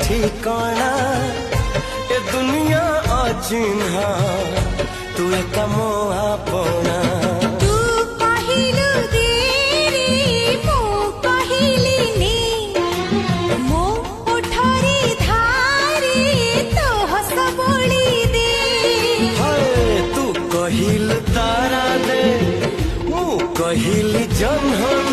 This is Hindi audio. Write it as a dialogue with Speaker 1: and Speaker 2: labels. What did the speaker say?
Speaker 1: ठिकाना ए दुनिया अचिन्हा तू एक मोआ पोना कहिल तारा दे मु कहिल जन्म